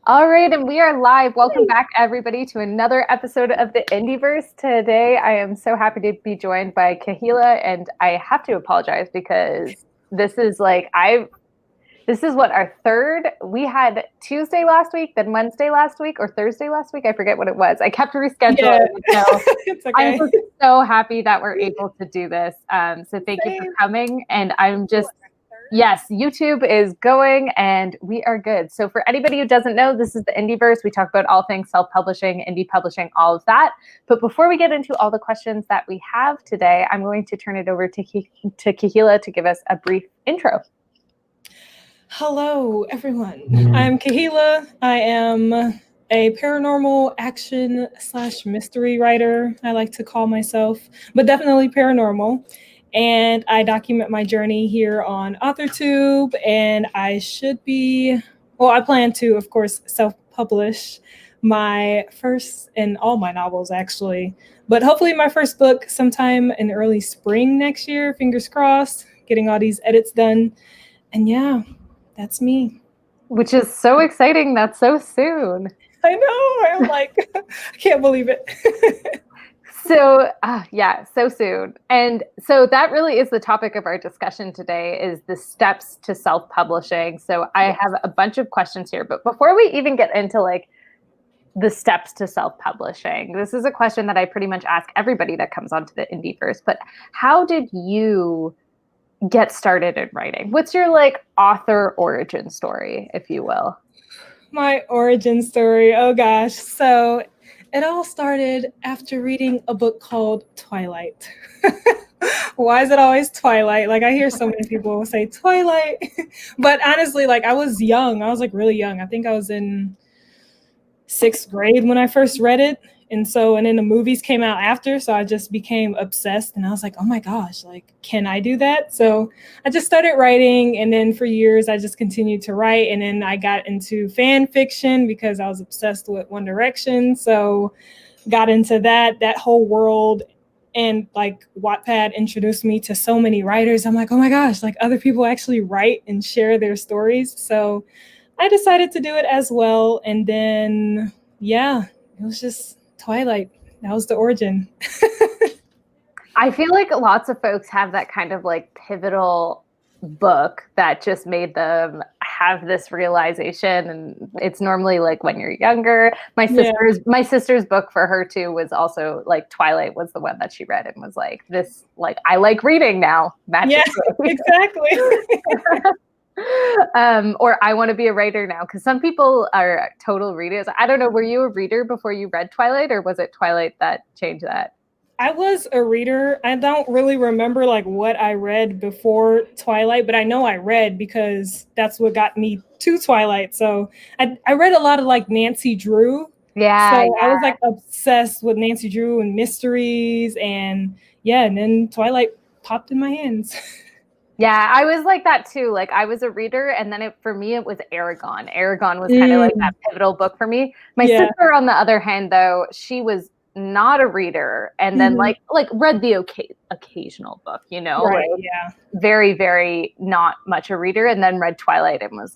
All right, and we are live. Welcome back, everybody, to another episode of the IndieVerse. Today, I am so happy to be joined by Kahilah, and I have to apologize because this is what our third. We had Tuesday last week, then Wednesday last week, or Thursday last week. I forget what it was. I kept rescheduling. Yeah. It's okay. I'm so happy that we're able to do this. So thank you for coming, and I'm just. Yes, YouTube is going and we are good. So for anybody who doesn't know, this is the IndieVerse. We talk about all things self-publishing, indie publishing, all of that. But before we get into all the questions that we have today, I'm going to turn it over to Kahilah to give us a brief intro. Hello, everyone. I'm Kahilah. I am a paranormal action / mystery writer, I like to call myself, but definitely paranormal. And I document my journey here on AuthorTube, and I plan to, of course, self-publish my first and all my novels, actually. But hopefully my first book sometime in early spring next year, fingers crossed, getting all these edits done. And yeah, that's me. Which is so exciting. That's so soon. I know. I'm like, I can't believe it. So so soon. And so that really is the topic of our discussion today, is the steps to self-publishing. So I have a bunch of questions here, but before we even get into the steps to self-publishing, this is a question that I pretty much ask everybody that comes onto the IndieVerse, but how did you get started in writing? What's your author origin story, if you will? My origin story, oh gosh. So it all started after reading a book called Twilight. Why is it always Twilight? I hear so many people say Twilight, but honestly, I was young. I was really young. I think I was in 6th grade when I first read it. And then the movies came out after, so I just became obsessed, and I was like, oh my gosh, can I do that? So I just started writing, and then for years I just continued to write, and then I got into fan fiction because I was obsessed with One Direction, so got into that whole world, and Wattpad introduced me to so many writers. I'm like, oh my gosh, other people actually write and share their stories, so I decided to do it as well, and then, yeah, it was just Twilight. That was the origin. I feel like lots of folks have that kind of pivotal book that just made them have this realization, and it's normally when you're younger. My sister's book for her too was also Twilight was the one that she read and was this I like reading now. Yeah, exactly. Or I want to be a writer now, because some people are total readers. I don't know, were you a reader before you read Twilight, or was it Twilight that changed that? I was a reader. I don't really remember what I read before Twilight, but I know I read because that's what got me to Twilight. So I read a lot of Nancy Drew. Yeah. So I was obsessed with Nancy Drew and mysteries, and then Twilight popped in my hands. Yeah, I was like that too. I was a reader, and then for me it was Eragon. Eragon was kind of that pivotal book for me. My sister, on the other hand, though, she was not a reader, and then read the occasional book, right, very, very not much a reader, and then read Twilight and was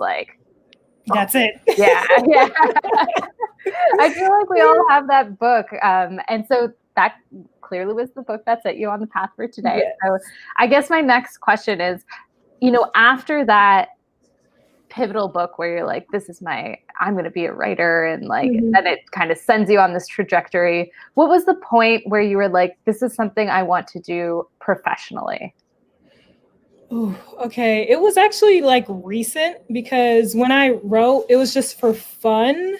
that's it. Yeah. I feel we all have that book, and so that clearly was the book that set you on the path for today. Yes. So I guess my next question is, after that pivotal book where you're I'm going to be a writer, and then it kind of sends you on this trajectory, what was the point where you were this is something I want to do professionally? Oh, okay. It was actually recent, because when I wrote, it was just for fun,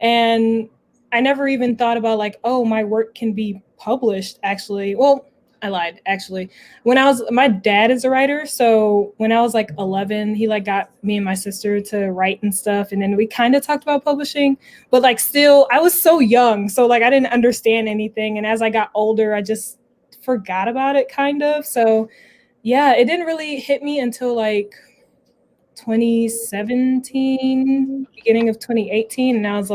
and I never even thought about my work can be published, actually. Well, I lied, actually. My dad is a writer, so when I was 11, he got me and my sister to write and stuff, and then we kind of talked about publishing, but still, I was so young, so I didn't understand anything, and as I got older, I just forgot about it, kind of. So yeah, it didn't really hit me until 2017, beginning of 2018, and I was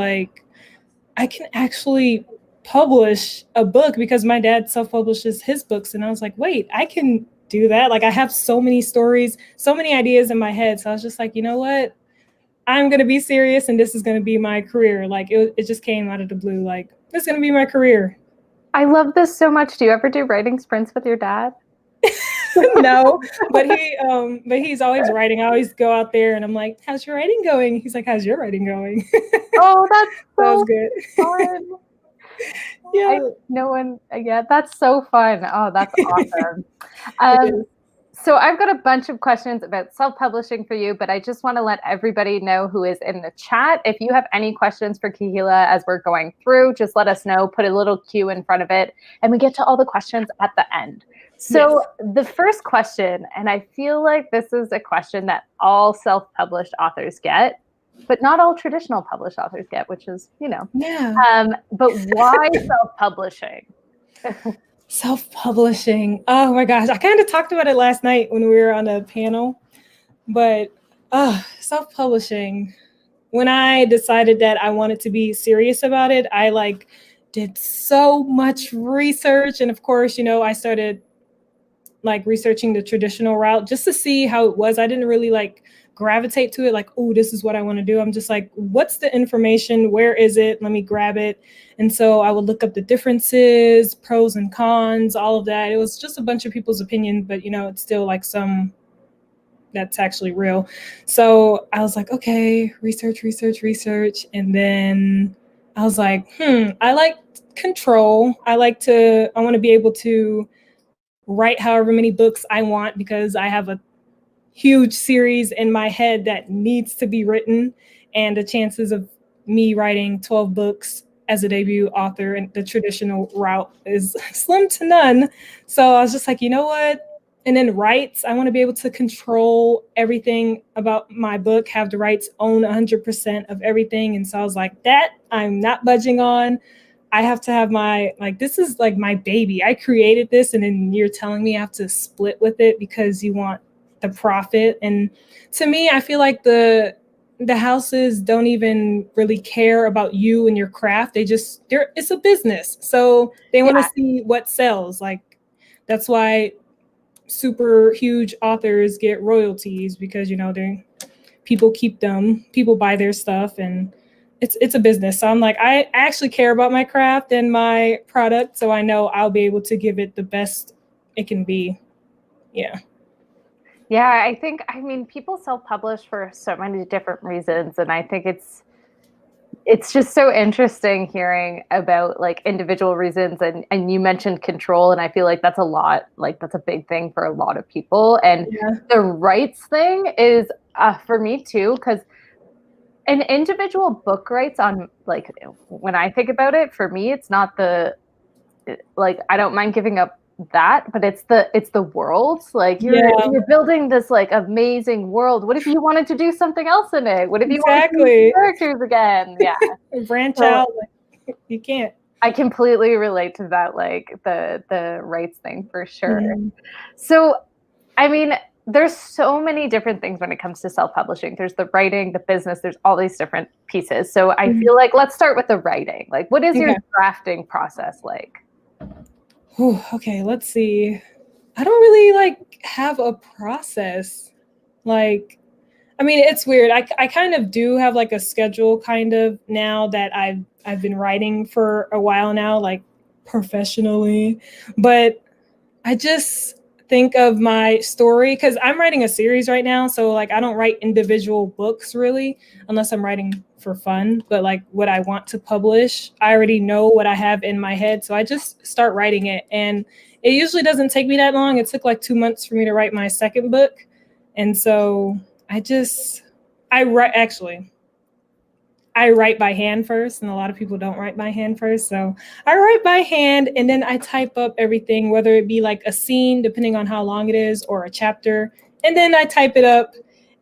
I can actually publish a book, because my dad self-publishes his books, and I was wait, I can do that. I have so many stories, so many ideas in my head, so I was just you know what, I'm going to be serious and this is going to be my career. Like it just came out of the blue. Like, this is going to be my career. I love this so much. Do you ever do writing sprints with your dad? No, but he's always writing. I always go out there and I'm like, how's your writing going? He's like, how's your writing going? Oh, that's so good. Fun. Yeah. That's so fun. Oh, that's awesome. So I've got a bunch of questions about self-publishing for you, but I just want to let everybody know who is in the chat. If you have any questions for Kahilah as we're going through, just let us know, put a little Q in front of it, and we get to all the questions at the end. So The first question, and I feel like this is a question that all self-published authors get, but not all traditional published authors get, which is, but why self-publishing? Self-publishing. Oh my gosh. I kind of talked about it last night when we were on a panel, but self-publishing. When I decided that I wanted to be serious about it, I did so much research. And of course, I started researching the traditional route just to see how it was. I didn't really gravitate to it oh, this is what I want to do. I'm just what's the information? Where is it? Let me grab it. And so I would look up the differences, pros and cons, all of that. It was just a bunch of people's opinion, but it's still some that's actually real. So I was okay, research. And then I was I like control. I want to be able to write however many books I want because I have a huge series in my head that needs to be written, and the chances of me writing 12 books as a debut author in the traditional route is slim to none. So I was just you know what? And then rights, I want to be able to control everything about my book, have the rights, own 100% of everything. And so I was that I'm not budging on. I have to have my, this is my baby. I created this, and then you're telling me I have to split with it because you want the profit. And to me, I feel the houses don't even really care about you and your craft. It's a business. So they want to see what sells. That's why super huge authors get royalties because, people keep them, people buy their stuff, and it's a business. So I'm I actually care about my craft and my product. So I know I'll be able to give it the best it can be. Yeah. Yeah, I mean, people self-publish for so many different reasons. And I think it's just so interesting hearing about individual reasons. And you mentioned control. And I feel that's a lot, that's a big thing for a lot of people. And the rights thing is for me too, because an individual book rights on when I think about it, for me, it's not I don't mind giving up that, but it's the world. You're building this amazing world. What if you wanted to do something else in it? What if you wanted to do characters again? Yeah. Branch out. You can't. I completely relate to that, the rights thing for sure. Mm-hmm. So, I mean, there's so many different things when it comes to self-publishing. There's the writing, the business, there's all these different pieces. So I feel let's start with the writing. What is your drafting process like? Okay, let's see. I don't really have a process. I mean, it's weird. I kind of do have a schedule kind of now that I've been writing for a while now, professionally. But I just think of my story because I'm writing a series right now. So I don't write individual books really, unless I'm writing for fun. But what I want to publish, I already know what I have in my head. So I just start writing it. And it usually doesn't take me that long. It took 2 months for me to write my second book. And so I write by hand first, and a lot of people don't write by hand first. So I write by hand, and then I type up everything, whether it be a scene, depending on how long it is, or a chapter. And then I type it up.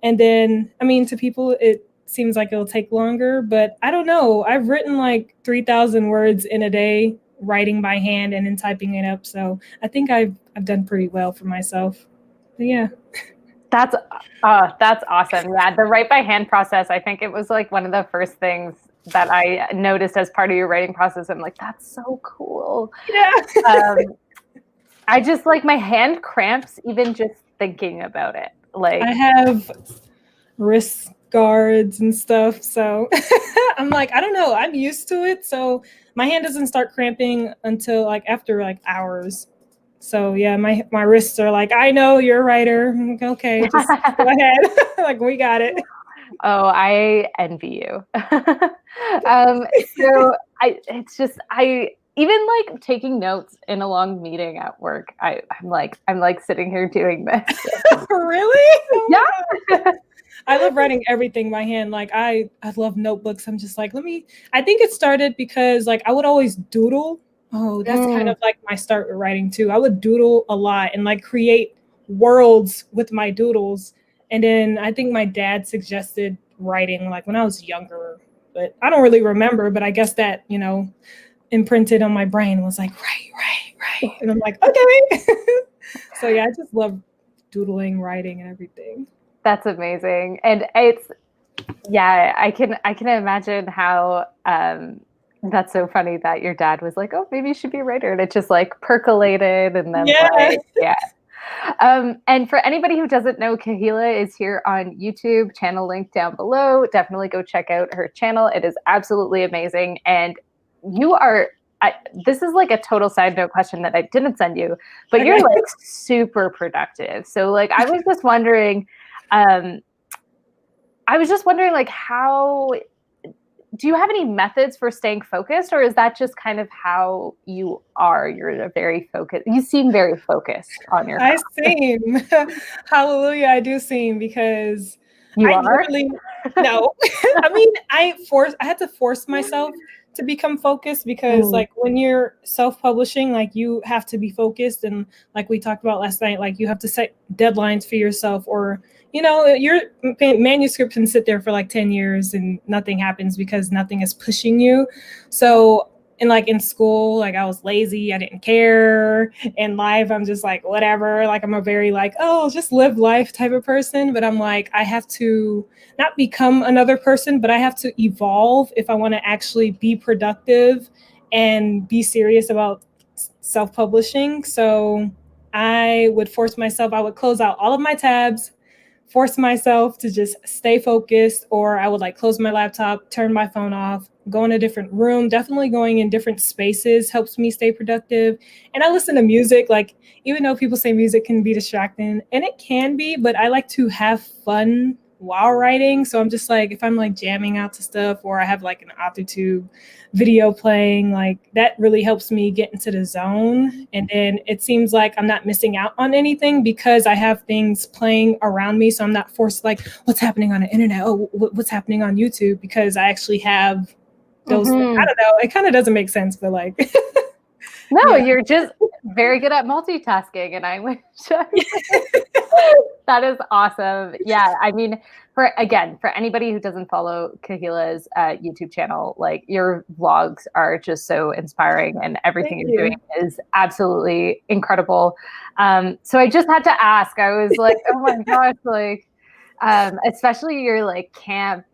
And then, I mean, to people, it seems it'll take longer, but I don't know. I've written 3,000 words in a day, writing by hand and then typing it up. So I think I've done pretty well for myself. But yeah. That's awesome. Yeah, the write by hand process, I think it was one of the first things that I noticed as part of your writing process. I'm that's so cool. Yeah. I just my hand cramps even just thinking about it. I have wrist guards and stuff. So I'm like, I don't know, I'm used to it. So my hand doesn't start cramping until like after like hours. So yeah, my wrists are like, I know you're a writer. I'm like, okay, just go ahead. Like, we got it. Oh, I envy you. So I even like taking notes in a long meeting at work. I'm like sitting here doing this. Really? Oh yeah. I love writing everything by hand. Like I love notebooks. I'm just like, I think it started because like I would always doodle. Oh, that's kind of like my start with writing too. I would doodle a lot and like create worlds with my doodles. And then I think my dad suggested writing like when I was younger, but I don't really remember, but I guess that, you know, imprinted on my brain was like, write. And I'm like, okay. So yeah, I just love doodling, writing and everything. That's amazing. And it's, yeah, I can imagine how, that's so funny that your dad was like, oh, maybe you should be a writer. And it just like percolated and then and for anybody who doesn't know, Kahilah is here on YouTube, channel link down below. Definitely go check out her channel. It is absolutely amazing. And you are, this is like a total side note question that I didn't send you, but you're like super productive. So like, I was just wondering, like, how do you have any methods for staying focused, or is that just kind of how you are? You're a very focused. You seem very focused on your. I seem. Hallelujah, I do seem, because you I are. Literally, no. I mean, I had to force myself to become focused because like when you're self-publishing, like you have to be focused, and like we talked about last night, like you have to set deadlines for yourself, or you know, your manuscript can sit there for like 10 years and nothing happens because nothing is pushing you. So, and like in school, like I was lazy, I didn't care. In life, I'm just like, whatever. Like I'm a very like, oh, just live life type of person. But I'm like, I have to not become another person, but I have to evolve if I want to actually be productive and be serious about self-publishing. So I would force myself, I would close out all of my tabs, force myself to just stay focused, or I would like close my laptop, turn my phone off, go in a different room. Definitely going in different spaces helps me stay productive. And I listen to music, like even though people say music can be distracting, and it can be, but I like to have fun while writing. So I'm just like, if I'm like jamming out to stuff, or I have like an AutoTube video playing, like that really helps me get into the zone. And then it seems like I'm not missing out on anything because I have things playing around me. So I'm not forced like, what's happening on the internet? Oh, what's happening on YouTube? Because I actually have those. I don't know. It kind of doesn't make sense, but like. No, you're just very good at multitasking, and I wish. That is awesome. Yeah, I mean, for anybody who doesn't follow Kahilah's YouTube channel, like your vlogs are just so inspiring, and everything you're doing is absolutely incredible. So I just had to ask. I was like, oh my gosh, like, especially your like camp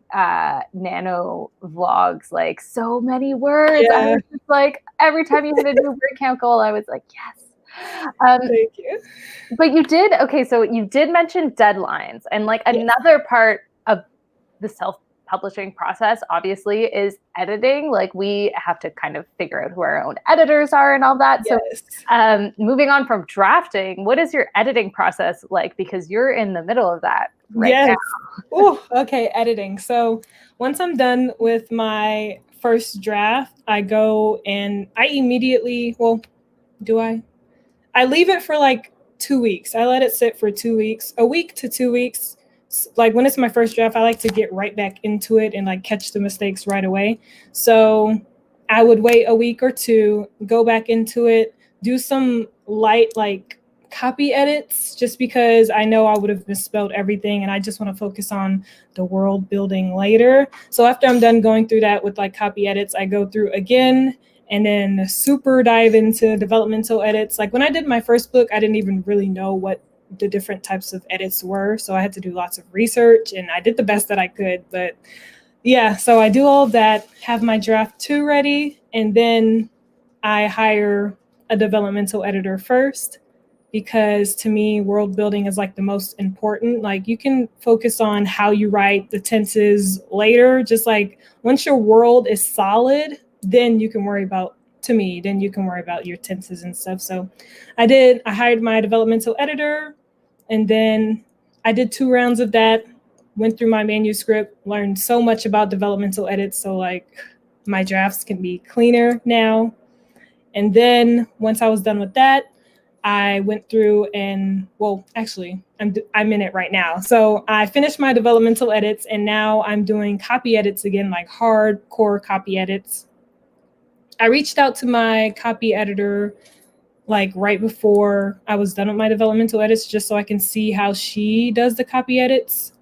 nano vlogs, like so many words. I was just like, every time you hit a new word count goal, I was like, yes. Thank you. But you did, so you did mention deadlines, and like another part of the self-publishing process obviously is editing. Like we have to kind of figure out who our own editors are and all that. So moving on from drafting, what is your editing process like? Because you're in the middle of that right now. Oh, okay, editing. So once I'm done with my first draft, I go and I immediately, I leave it for like 2 weeks. I let it sit for 2 weeks, a week to 2 weeks. Like when it's my first draft, I like to get right back into it and like catch the mistakes right away. So I would wait a week or two, go back into it, do some light like copy edits, just because I know I would have misspelled everything and I just want to focus on the world building later. So after I'm done going through that with like copy edits, I go through again and then super dive into developmental edits. Like when I did my first book, I didn't even really know what the different types of edits were. So I had to do lots of research and I did the best that I could. But yeah, so I do all of that, have my draft 2 ready, and then I hire a developmental editor first, because to me, world building is like the most important. Like you can focus on how you write the tenses later. Just like once your world is solid, then you can worry about, to me, then you can worry about your tenses and stuff. So I hired my developmental editor, and then I did 2 rounds of that, went through my manuscript, learned so much about developmental edits. So like my drafts can be cleaner now. And then once I was done with that, I went through and, well, actually, I'm in it right now. So I finished my developmental edits, and now I'm doing copy edits again, like hardcore copy edits. I reached out to my copy editor like right before I was done with my developmental edits, just so I can see how she does the copy edits.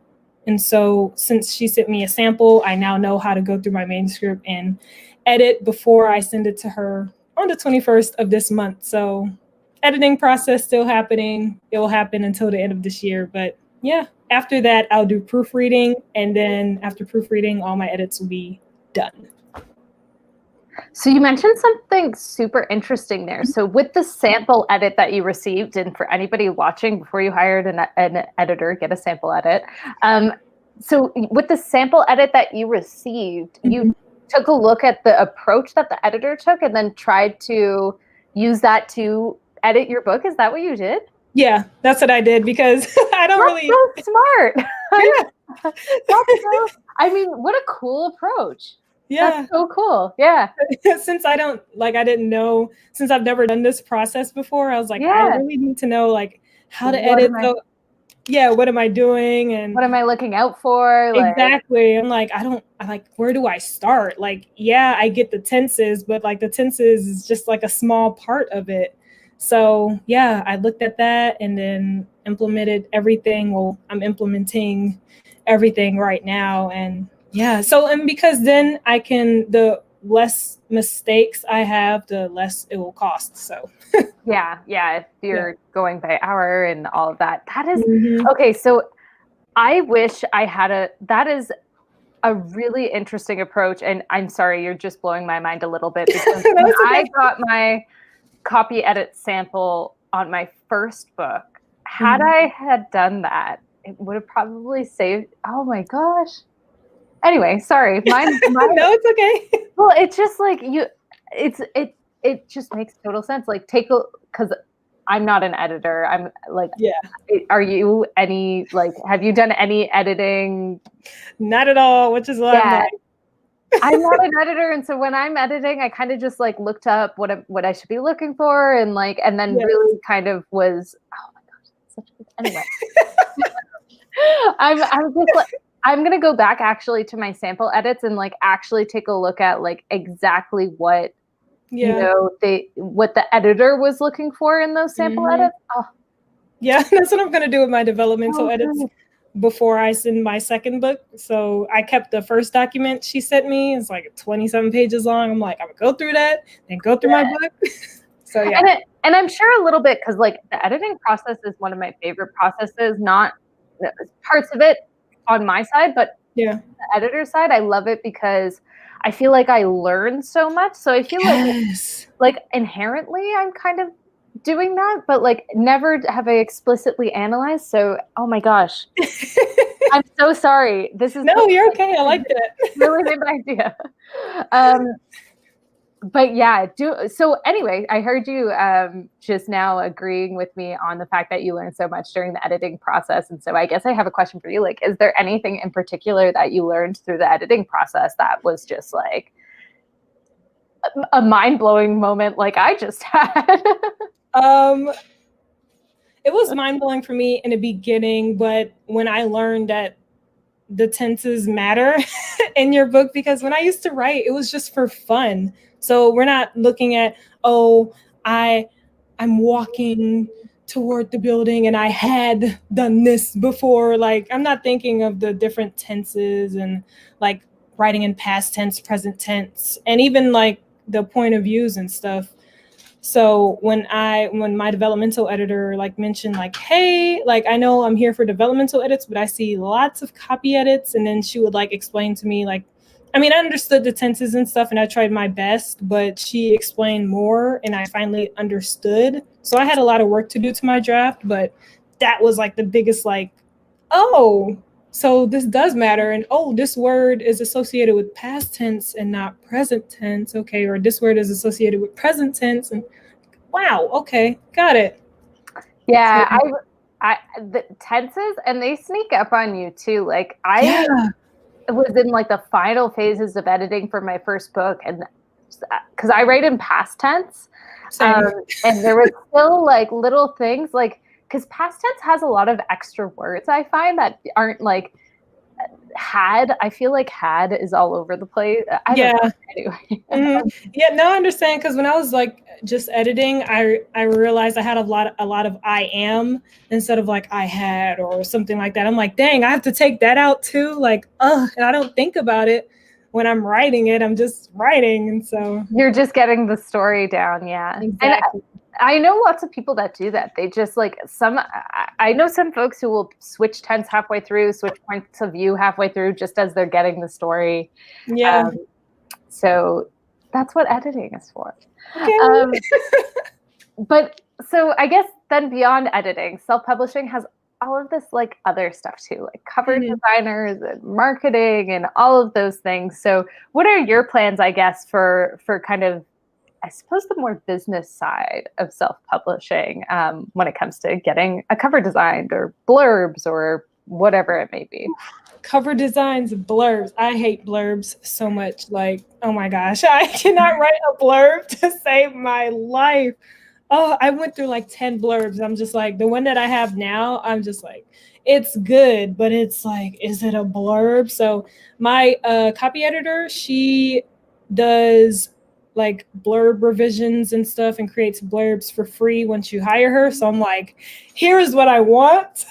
And so since she sent me a sample, I now know how to go through my manuscript and edit before I send it to her on the 21st of this month. So editing process still happening. It will happen until the end of this year. But yeah, after that, I'll do proofreading. And then after proofreading, all my edits will be done. So you mentioned something super interesting there. So with the sample edit that you received, and for anybody watching, before you hired an editor, get a sample edit. So with the sample edit that you received, you took a look at the approach that the editor took and then tried to use that to edit your book. Is that what you did? Yeah, that's what I did, because I don't That's really. so smart. Yeah. I mean, what a cool approach. Yeah. That's so cool. Yeah. Since I didn't know, since I've never done this process before, I was like, I really need to know like how to edit. So yeah, what am I doing? And what am I looking out for? Exactly. I'm like, where do I start? Like, yeah, I get the tenses, but like the tenses is just like a small part of it. So yeah, I looked at that and then implemented everything. Well, I'm implementing everything right now. And yeah, so, and because then the less mistakes I have, the less it will cost. So yeah. If you're going by hour and all of that, that is okay. So I wish I had that is a really interesting approach. And I'm sorry, you're just blowing my mind a little bit, because when I got my copy edit sample on my first book, had I had done that, it would have probably saved, oh my gosh. Anyway, sorry. No, it's okay. Well, it's just like it just makes total sense. Like because I'm not an editor. I'm like, are you have you done any editing? Not at all, which is why I'm like, I'm not an editor, and so when I'm editing, I kind of just like looked up what I should be looking for, and then really kind of was, oh my gosh, such a good, anyway. I'm just like, I'm gonna go back actually to my sample edits and like actually take a look at like exactly what what the editor was looking for in those sample edits. Oh. Yeah, that's what I'm gonna do with my developmental edits before I send my second book. So I kept the first document she sent me. It's like 27 pages long. I'm like, I'm gonna go through that, then go through my book. So yeah. And I'm sure a little bit, because like the editing process is one of my favorite processes, not parts of it on my side, but the editor side, I love it because I feel like I learn so much. So I feel like inherently I'm kind of doing that, but like never have I explicitly analyzed. So, oh my gosh, I'm so sorry. This is you're okay. I like that. Really good idea. But yeah, so anyway, I heard you just now agreeing with me on the fact that you learned so much during the editing process. And so I guess I have a question for you. Like, is there anything in particular that you learned through the editing process that was just like a mind-blowing moment like I just had? It was mind-blowing for me in the beginning, but when I learned that the tenses matter in your book, because when I used to write, it was just for fun. So we're not looking at, I'm walking toward the building and I had done this before. Like, I'm not thinking of the different tenses and like writing in past tense, present tense, and even like the point of views and stuff. So when my developmental editor like mentioned like, hey, like I know I'm here for developmental edits, but I see lots of copy edits. And then she would like explain to me like, I mean, I understood the tenses and stuff and I tried my best, but she explained more and I finally understood. So I had a lot of work to do to my draft, but that was like the biggest, like, oh, so this does matter. And oh, this word is associated with past tense and not present tense. Okay. Or this word is associated with present tense. And wow. Okay. Got it. Yeah. The tenses, and they sneak up on you too. Like I was in like the final phases of editing for my first book, and because I write in past tense, and there were still like little things like, because past tense has a lot of extra words I find that aren't like had. I feel like had is all over the place. I don't know. Anyway. Yeah, no, I understand, because when I was like just editing, I realized I had a lot of I am instead of like I had or something like that. I'm like, dang, I have to take that out too. Like, and I don't think about it when I'm writing it. I'm just writing, and so you're just getting the story down. Yeah, exactly. And I know lots of people that do that. They just like I know some folks who will switch tense halfway through, switch points of view halfway through, just as they're getting the story. Yeah. So that's what editing is for. Okay. But so I guess then beyond editing, self-publishing has all of this like other stuff too, like cover designers and marketing and all of those things. So what are your plans, I guess, for kind of, I suppose, the more business side of self-publishing when it comes to getting a cover designed or blurbs or whatever it may be? Cover designs, blurbs. I hate blurbs so much. Like, oh my gosh, I cannot write a blurb to save my life. Oh, I went through like 10 blurbs. I'm just like, the one that I have now, I'm just like, it's good, but it's like, is it a blurb? So my copy editor, she does like blurb revisions and stuff and creates blurbs for free once you hire her. So I'm like, here's what I want.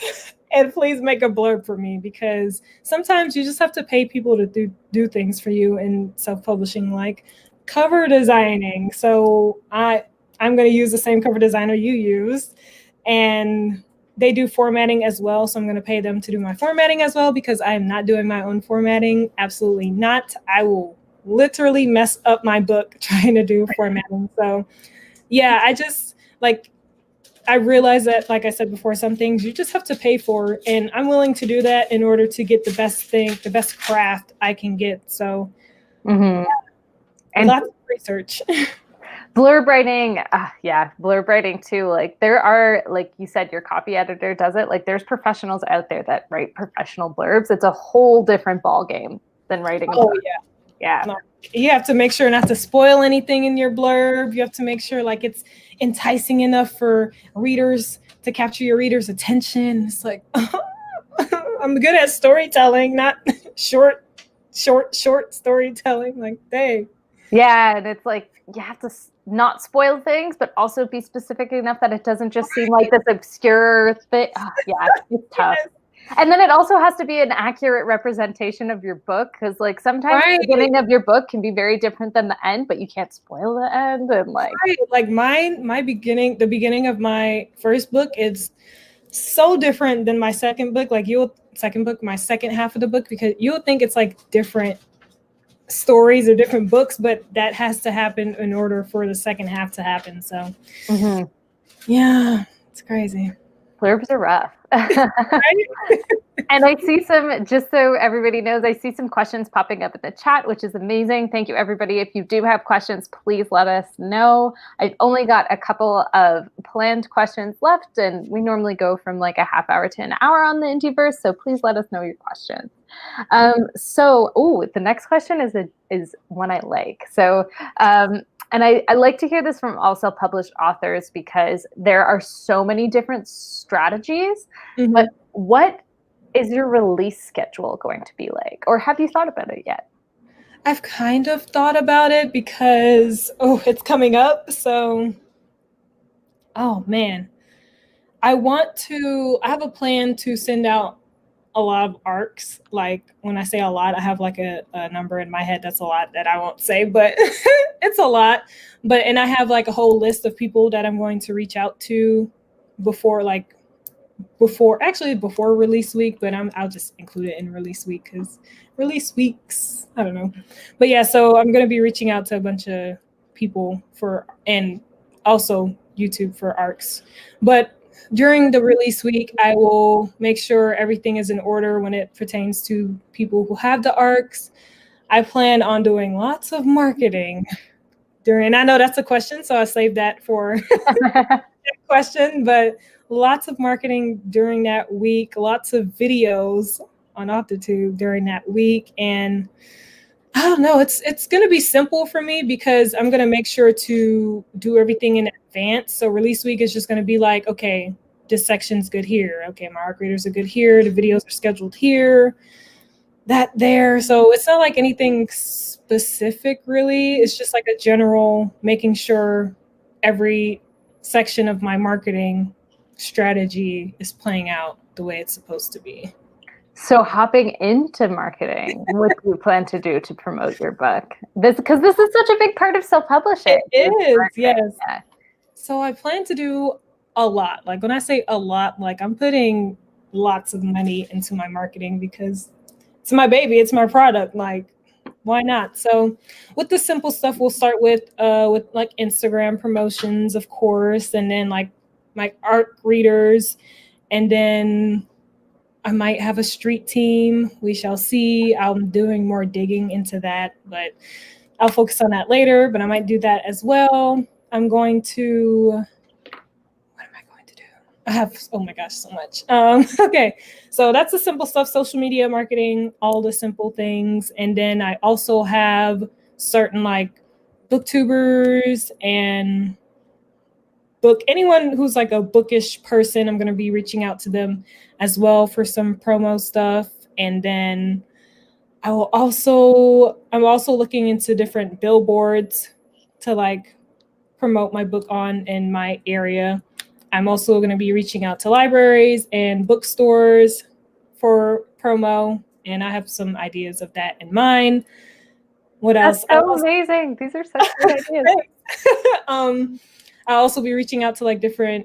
And please make a blurb for me, because sometimes you just have to pay people to do things for you in self-publishing, like cover designing. So I'm going to use the same cover designer you used, and they do formatting as well. So I'm going to pay them to do my formatting as well, because I am not doing my own formatting. Absolutely not. I will literally mess up my book trying to do formatting. So yeah, I realize that, like I said before, some things you just have to pay for, and I'm willing to do that in order to get the best craft I can get. So and lots of research. Blurb writing, blurb writing too. Like there are, like you said, your copy editor does it. Like there's professionals out there that write professional blurbs. It's a whole different ball game than writing a blurb. Yeah. No, you have to make sure not to spoil anything in your blurb. You have to make sure like it's enticing enough for readers to capture your readers' attention. It's like, I'm good at storytelling, not short storytelling. Like, dang. Yeah, and it's like you have to not spoil things, but also be specific enough that it doesn't just seem like this obscure thing. Yeah, it's tough. Yes. And then it also has to be an accurate representation of your book, because like sometimes the beginning of your book can be very different than the end, but you can't spoil the end. And like like the beginning of my first book is so different than my second book. Like my second half of the book, because you would think it's like different stories or different books, but that has to happen in order for the second half to happen. So yeah, it's crazy. Blurbs are rough. And I see some, just so everybody knows, I see some questions popping up in the chat, which is amazing. Thank you, everybody. If you do have questions, please let us know. I've only got a couple of planned questions left, and we normally go from like a half hour to an hour on the IndieVerse, so please let us know your questions. The next question is one I like. So, and I like to hear this from all self-published authors, because there are so many different strategies, but what is your release schedule going to be like? Or have you thought about it yet? I've kind of thought about it, because, it's coming up. So, oh man, I have a plan to send out a lot of arcs. Like when I say a lot, I have like a number in my head that's a lot that I won't say, but it's a lot. And I have like a whole list of people that I'm going to reach out to before, like before release week, but I'll just include it in release week because release weeks, I don't know. But yeah, so I'm going to be reaching out to a bunch of people and also YouTube for ARCs. But during the release week, I will make sure everything is in order when it pertains to people who have the ARCs. I plan on doing lots of marketing and I know that's a question, so I'll save that for that question, but lots of marketing during that week, lots of videos on AuthorTube during that week. And I don't know, it's going to be simple for me because I'm going to make sure to do everything in advance. So release week is just going to be like, okay, this section's good here. Okay, my ARC readers are good here. The videos are scheduled here, that there. So it's not like anything specific really. It's just like a general making sure every section of my marketing strategy is playing out the way it's supposed to be. So hopping into marketing, what do you plan to do to promote your book? Because this is such a big part of self-publishing. It is, yes. Yeah. So I plan to do a lot. Like when I say a lot, like I'm putting lots of money into my marketing because it's my baby, it's my product. Like, why not? So with the simple stuff, we'll start with like Instagram promotions, of course, and then like my ARC readers, and then I might have a street team. We shall see. I'm doing more digging into that, but I'll focus on that later, but I might do that as well. I'm going to, what am I going to do? I have, oh my gosh, so much. Okay, so that's the simple stuff, social media marketing, all the simple things. And then I also have certain like booktubers and anyone who's like a bookish person, I'm going to be reaching out to them as well for some promo stuff. And then I'm also looking into different billboards to like promote my book on in my area. I'm also going to be reaching out to libraries and bookstores for promo, and I have some ideas of that in mind. What else? That's so amazing. These are such good ideas. I'll also be reaching out to like different,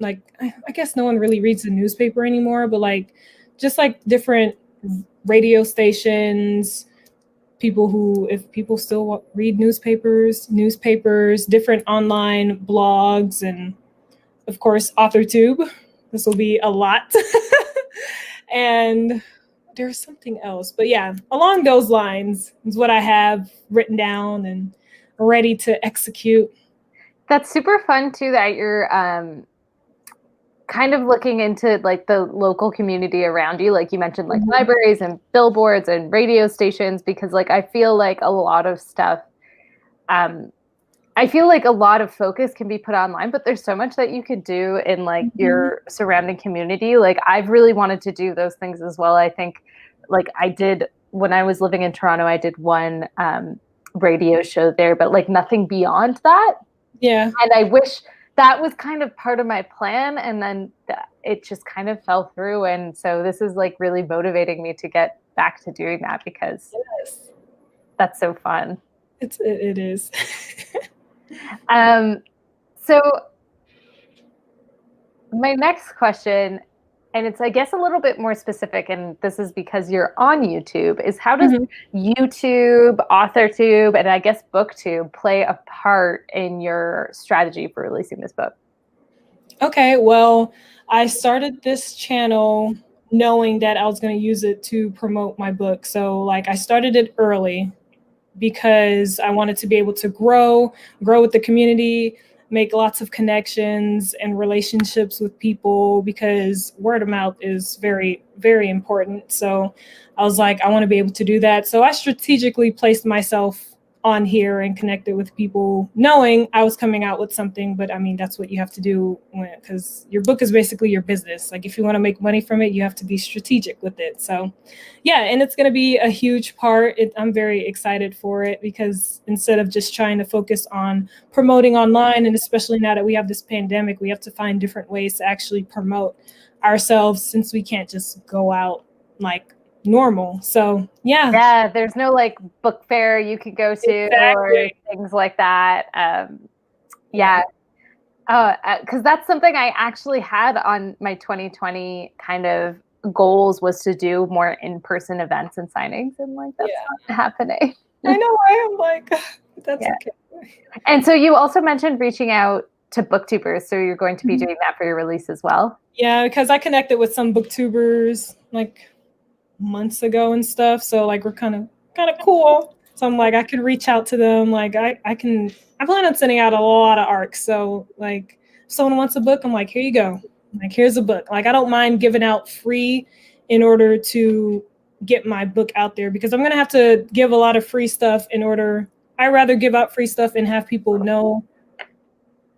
like, I guess no one really reads the newspaper anymore, but like just like different radio stations, if people still read newspapers, different online blogs, and of course, AuthorTube. This will be a lot. And there's something else, but yeah, along those lines is what I have written down and ready to execute. That's super fun too that you're kind of looking into like the local community around you. Like you mentioned like libraries and billboards and radio stations, because like I feel like a lot of stuff, I feel like a lot of focus can be put online, but there's so much that you could do in like your surrounding community. Like I've really wanted to do those things as well. I think like I did when I was living in Toronto, I did one radio show there, but like nothing beyond that. Yeah. And I wish that was kind of part of my plan, and then it just kind of fell through. And so this is like really motivating me to get back to doing that because that's so fun. It is. So my next question, and it's, I guess, a little bit more specific, and this is because you're on YouTube, is how does YouTube, AuthorTube, and I guess BookTube play a part in your strategy for releasing this book? Okay, well, I started this channel knowing that I was going to use it to promote my book. So like I started it early because I wanted to be able to grow with the community, make lots of connections and relationships with people, because word of mouth is very, very important. So I was like, I want to be able to do that. So I strategically placed myself on here and connected with people, knowing I was coming out with something. But I mean, that's what you have to do because your book is basically your business. Like if you want to make money from it, you have to be strategic with it. So yeah, and it's going to be a huge part. I'm very excited for it because instead of just trying to focus on promoting online, and especially now that we have this pandemic, we have to find different ways to actually promote ourselves since we can't just go out like normal. So yeah, there's no like book fair you could go to or things like that. Because that's something I actually had on my 2020 kind of goals, was to do more in-person events and signings, and like that's not happening. I know. I am like, that's okay. And so you also mentioned reaching out to booktubers, so you're going to be doing that for your release as well? Yeah, because I connected with some booktubers like months ago and stuff, so like we're kind of cool. So I'm like, I could reach out to them. Like I plan on sending out a lot of arcs. So like if someone wants a book, I'm like, here you go. Like here's a book. Like I don't mind giving out free in order to get my book out there, because I'm gonna have to give a lot of free stuff in order. I'd rather give out free stuff and have people know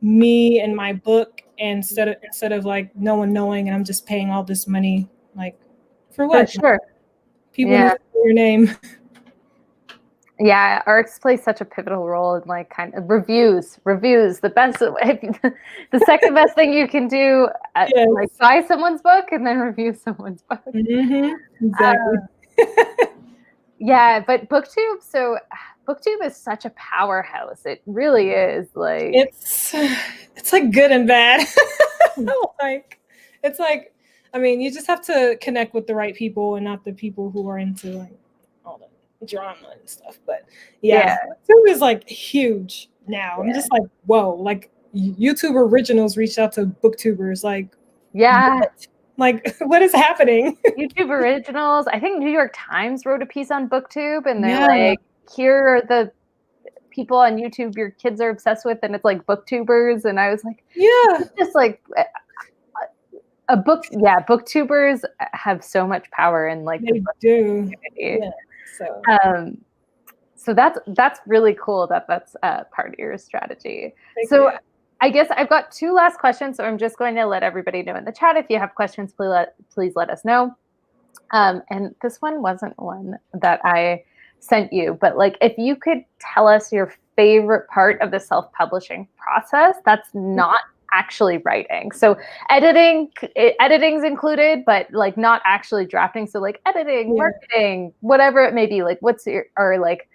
me and my book instead of like no one knowing and I'm just paying all this money like for what? For sure. People know your name. Yeah, arcs play such a pivotal role in like kind of reviews. The best, the second best thing you can do, like buy someone's book and then review someone's book. Exactly. Yeah, but BookTube. So BookTube is such a powerhouse. It really is. Like it's like good and bad. Like it's like, I mean, you just have to connect with the right people and not the people who are into like all the drama and stuff. But yeah. BookTube is like huge now. I'm just like, whoa, like YouTube originals reached out to booktubers. Like, what? Like, what is happening? YouTube originals. I think New York Times wrote a piece on BookTube, and they're like, here are the people on YouTube your kids are obsessed with, and it's like booktubers. And I was like, it's just like a book. Yeah, booktubers have so much power in like they do. Yeah. So that's really cool that that's part of your strategy. I guess I've got two last questions, so I'm just going to let everybody know in the chat. If you have questions, please let us know. And this one wasn't one that I sent you, but like if you could tell us your favorite part of the self-publishing process that's not actually writing. So editing's included, but like not actually drafting. So like editing, marketing, whatever it may be, like what's your, or like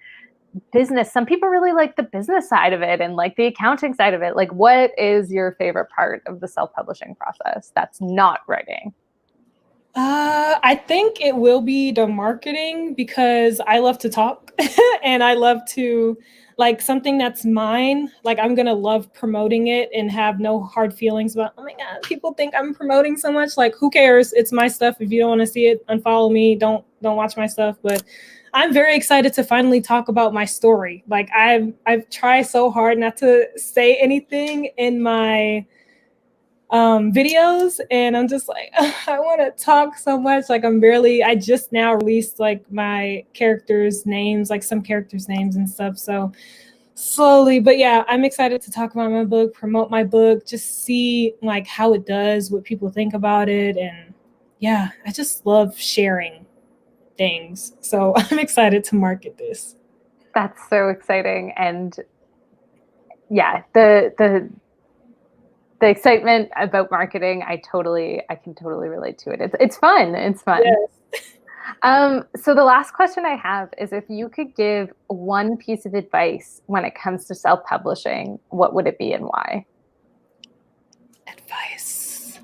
business. Some people really like the business side of it and like the accounting side of it. Like what is your favorite part of the self-publishing process that's not writing? I think it will be the marketing, because I love to talk and I love to like something that's mine. Like I'm going to love promoting it and have no hard feelings about, oh my God, people think I'm promoting so much. Like who cares? It's my stuff. If you don't want to see it, unfollow me. Don't watch my stuff. But I'm very excited to finally talk about my story. Like I've tried so hard not to say anything in my videos, and I'm just like, I want to talk so much. Like I just now released like my characters' names, like some characters' names and stuff. So slowly, but yeah, I'm excited to talk about my book, promote my book, just see like how it does, what people think about it. And yeah, I just love sharing things. So I'm excited to market this. That's so exciting. And yeah, the excitement about marketing, I can totally relate to it. It's fun. It's fun. Yes. So the last question I have is, if you could give one piece of advice when it comes to self-publishing, what would it be and why? Advice.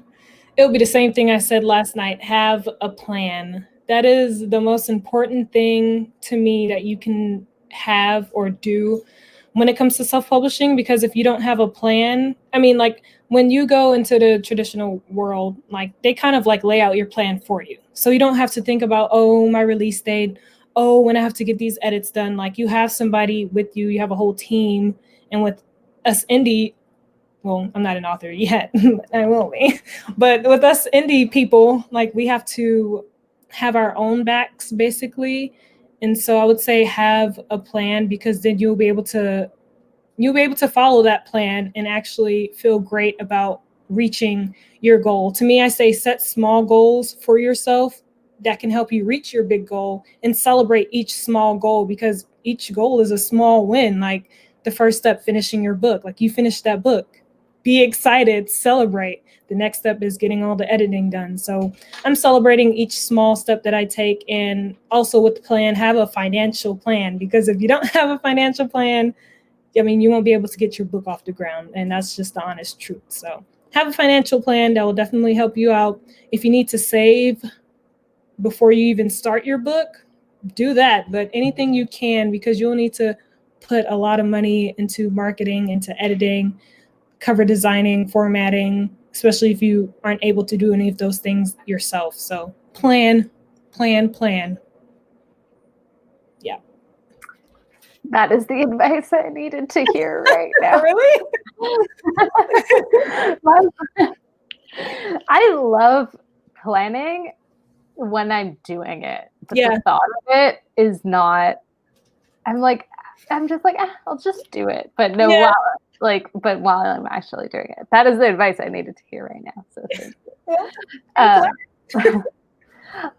It would be the same thing I said last night. Have a plan. That is the most important thing to me that you can have or do when it comes to self-publishing, because if you don't have a plan, I mean, like when you go into the traditional world, like they kind of like lay out your plan for you. So you don't have to think about, oh, my release date, oh, when I have to get these edits done. Like you have somebody with you, you have a whole team. And with us indie, well, I'm not an author yet, I will be. But with us indie people, like we have to have our own backs basically. And so I would say have a plan, because then you'll be able to follow that plan and actually feel great about reaching your goal. To me, I say set small goals for yourself that can help you reach your big goal, and celebrate each small goal, because each goal is a small win. Like the first step, finishing your book, like you finished that book, be excited, celebrate. The next step is getting all the editing done. So I'm celebrating each small step that I take. And also with the plan, have a financial plan, because if you don't have a financial plan, I mean, you won't be able to get your book off the ground. And that's just the honest truth. So have a financial plan that will definitely help you out. If you need to save before you even start your book, do that. But anything you can, because you'll need to put a lot of money into marketing, into editing, cover designing, formatting, especially if you aren't able to do any of those things yourself. So plan. Yeah. That is the advice I needed to hear right now. Really? I love planning when I'm doing it, but Yeah. the thought of it is not. I'm just like, I'll just do it. But no, Yeah. while I'm actually doing it, that is the advice I needed to hear right now. So thank you.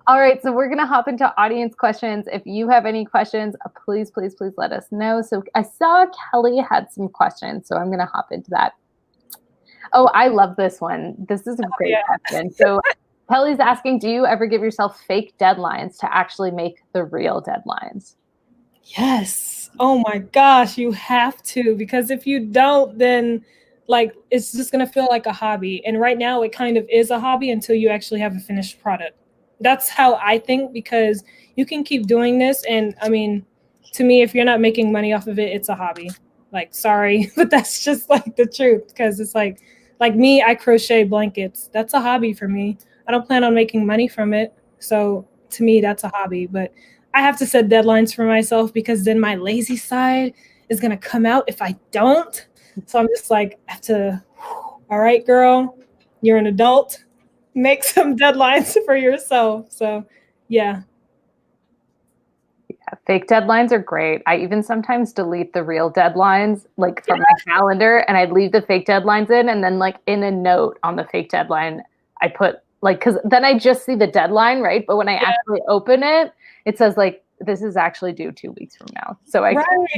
All right, so we're going to hop into audience questions. If you have any questions, please let us know. So I saw Kelly had some questions, so I'm going to hop into that. Oh, I love this one. This is a great question. So Kelly's asking, do you ever give yourself fake deadlines to actually make the real deadlines? Yes. Oh my gosh, you have to, because if you don't, then like it's just going to feel like a hobby. And right now it kind of is a hobby until you actually have a finished product. That's how I think, because you can keep doing this. And I mean, to me, if you're not making money off of it, it's a hobby. Like, sorry, but that's just like the truth. Because it's like me, I crochet blankets. That's a hobby for me. I don't plan on making money from it. So to me, that's a hobby. But I have to set deadlines for myself, because then my lazy side is going to come out if I don't. So I'm just like, I have to, all right, girl, you're an adult. Make some deadlines for yourself. So, yeah. Fake deadlines are great. I even sometimes delete the real deadlines, like from my calendar, and I'd leave the fake deadlines in, and then like in a note on the fake deadline, I put like, because then I just see the deadline, right? But when I actually open it, it says like, this is actually due 2 weeks from now. So I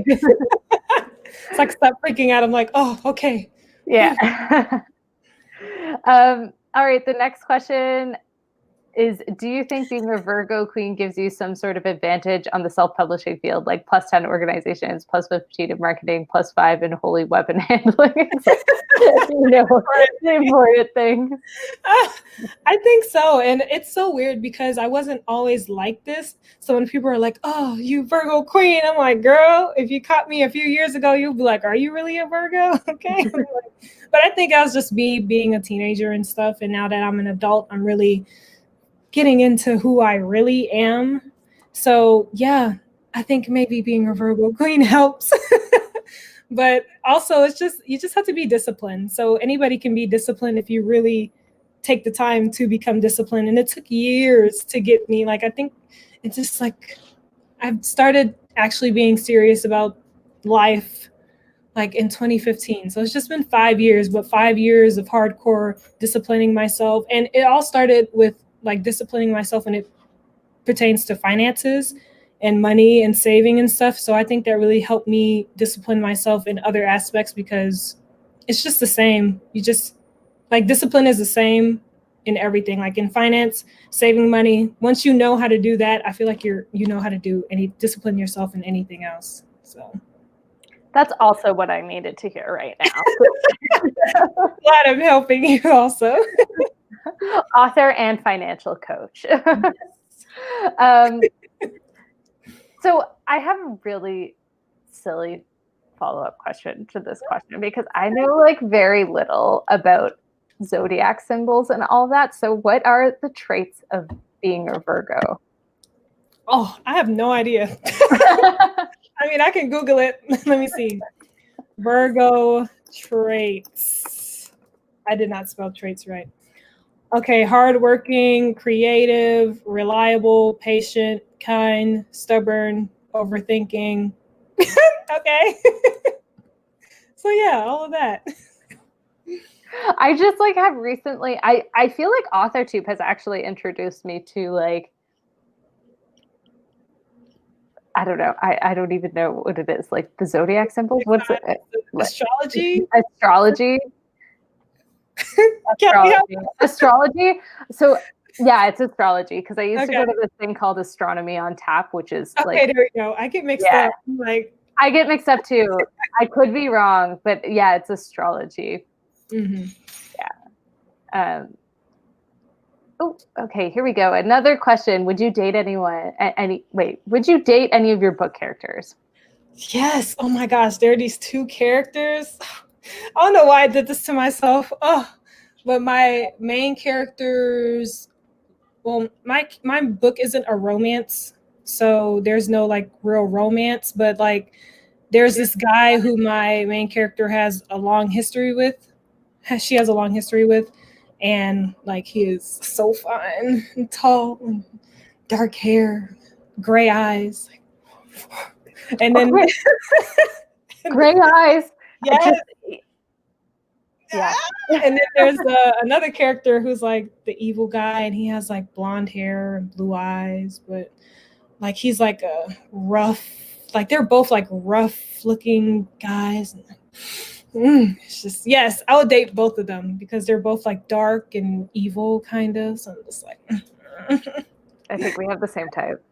It's like, stop freaking out. I'm like, oh, okay. Yeah. All right. The next question is, do you think being a Virgo queen gives you some sort of advantage on the self-publishing field, like +10 organizations, +15 in marketing, +5 in holy weapon handling? The important thing. I think so. And it's so weird, because I wasn't always like this. So when people are like, oh, you Virgo queen, I'm like, girl, if you caught me a few years ago, you'll be like, are you really a Virgo? Okay. But I think I was just me being a teenager and stuff. And now that I'm an adult, I'm really getting into who I really am. So yeah, I think maybe being a Virgo queen helps. But also you just have to be disciplined. So anybody can be disciplined if you really take the time to become disciplined. And it took years to get me. Like, I think it's just like, I've started actually being serious about life like in 2015. So it's just been 5 years, but 5 years of hardcore disciplining myself. And it all started with like disciplining myself when it pertains to finances and money and saving and stuff. So I think that really helped me discipline myself in other aspects, because it's just the same. You just like, discipline is the same in everything, like in finance, saving money. Once you know how to do that, I feel like you know how to do discipline yourself in anything else. So that's also what I needed to hear right now. Glad I'm helping you also. Author and financial coach. So I have a really silly follow-up question to this question, because I know like very little about zodiac symbols and all that. So what are the traits of being a Virgo? Oh, I have no idea. I mean, I can Google it. Let me see. Virgo traits. I did not spell traits right. Okay, hardworking, creative, reliable, patient, kind, stubborn, overthinking. Okay. So yeah, all of that. I just like have recently, I feel like AuthorTube has actually introduced me to like, I don't know. I don't even know what it is. Like the zodiac symbols. What's it? Astrology? Astrology. Astrology. So yeah, it's astrology, because I used to go to this thing called Astronomy on Tap, which is okay, there we go. I get mixed up. Like, I get mixed up too. I could be wrong, but yeah, it's astrology. Mm-hmm. Yeah. Oh, okay. Here we go. Another question: would you date anyone? Would you date any of your book characters? Yes. Oh my gosh, there are these two characters. I don't know why I did this to myself. Oh, but my main characters. Well, my book isn't a romance, so there's no like real romance. But like, there's this guy who my main character has a long history with. She has a long history with, and like he is so fine and tall, and dark hair, gray eyes, and then gray eyes. Yes. Yeah. And then there's another character who's like the evil guy, and he has like blonde hair and blue eyes, but like he's like a rough, like they're both like rough looking guys. It's just, yes, I would date both of them because they're both like dark and evil kind of. So I'm just like, I think we have the same type.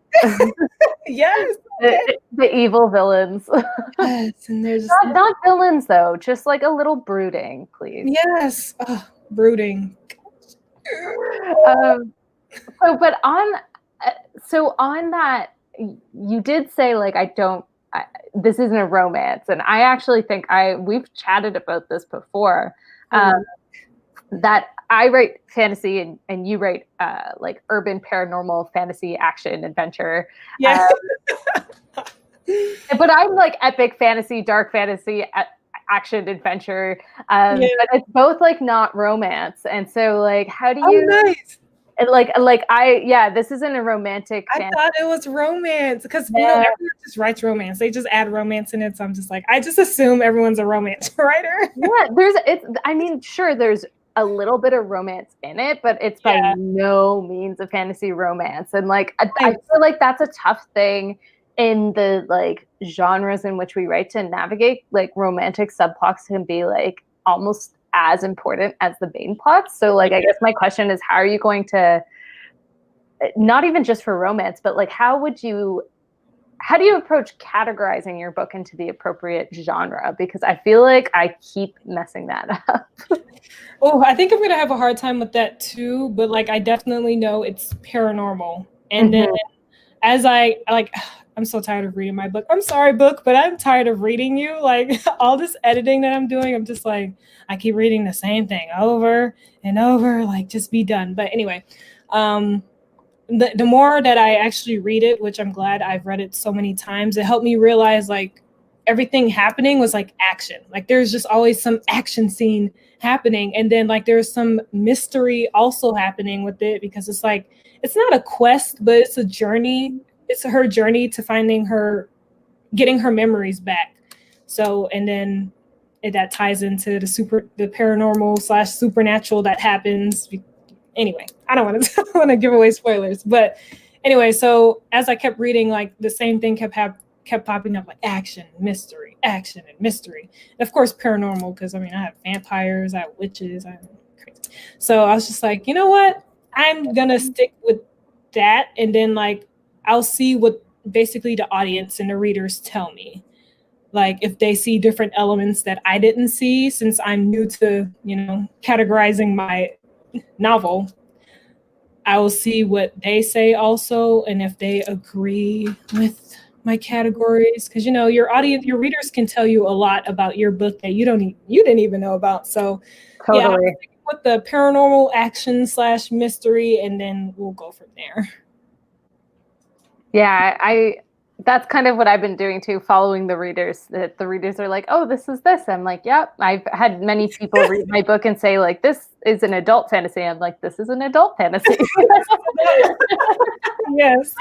Yes. The evil villains. Yes, and there's not villains though, just like a little brooding, please. Yes, brooding. But on that, you did say like this isn't a romance, and I actually think we've chatted about this before. That I write fantasy and you write like urban paranormal fantasy action adventure. Yeah. But I'm like epic fantasy, dark fantasy, action adventure. But it's both like not romance. And so like, how do you? Oh, nice. This isn't a romantic. I thought it was romance because you know everyone just writes romance. They just add romance in it. So I'm just like, I just assume everyone's a romance writer. Yeah, sure, there's a little bit of romance in it, but it's by no means a fantasy romance. And like, I feel like that's a tough thing in the like genres in which we write to navigate. Like romantic subplots can be like almost as important as the main plots. So like, I guess my question is, how are you going to, not even just for romance, but like, how do you approach categorizing your book into the appropriate genre? Because I feel like I keep messing that up. Oh, I think I'm going to have a hard time with that too. But like, I definitely know it's paranormal. And then as I'm so tired of reading my book. I'm sorry, book, but I'm tired of reading you. Like all this editing that I'm doing, I'm just like, I keep reading the same thing over and over, like just be done. But anyway, the more that I actually read it, which I'm glad I've read it so many times, it helped me realize like everything happening was like action. Like there's just always some action scene happening. And then like there's some mystery also happening with it because it's like, it's not a quest, but it's a journey. It's her journey to getting her memories back. So, and then that ties into the paranormal / supernatural that happens. Anyway, I don't want to give away spoilers, but anyway, so as I kept reading, like the same thing kept popping up, like action, mystery, and mystery. And of course, paranormal, because I mean, I have vampires, I have witches, I'm crazy. So I was just like, you know what? I'm gonna stick with that, and then like I'll see what basically the audience and the readers tell me. Like if they see different elements that I didn't see, since I'm new to, categorizing my novel, I will see what they say also, and if they agree with my categories, because your audience, your readers can tell you a lot about your book that you didn't even know about. So totally. Yeah, with the paranormal action / mystery, and then we'll go from there. Yeah, that's kind of what I've been doing too, following the readers. That the readers are like, oh, this is this. I'm like, yep. I've had many people read my book and say like, this is an adult fantasy. I'm like, this is an adult fantasy. Yes.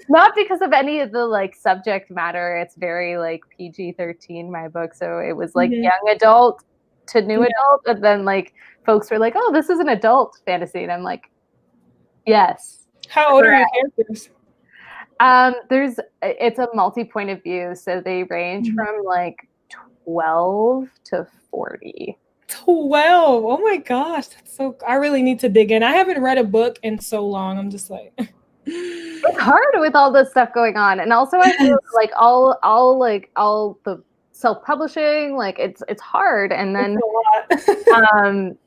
Not because of any of the like subject matter. It's very like PG-13, my book. So it was like young adult to new adult. And then like folks were like, oh, this is an adult fantasy. And I'm like, yes. How old are your characters? It's a multi-point of view, so they range from like 12 to 40. 12. Oh my gosh, I really need to dig in. I haven't read a book in so long. I'm just like it's hard with all this stuff going on. And also I feel like all the self-publishing, like it's hard. And then It's a lot.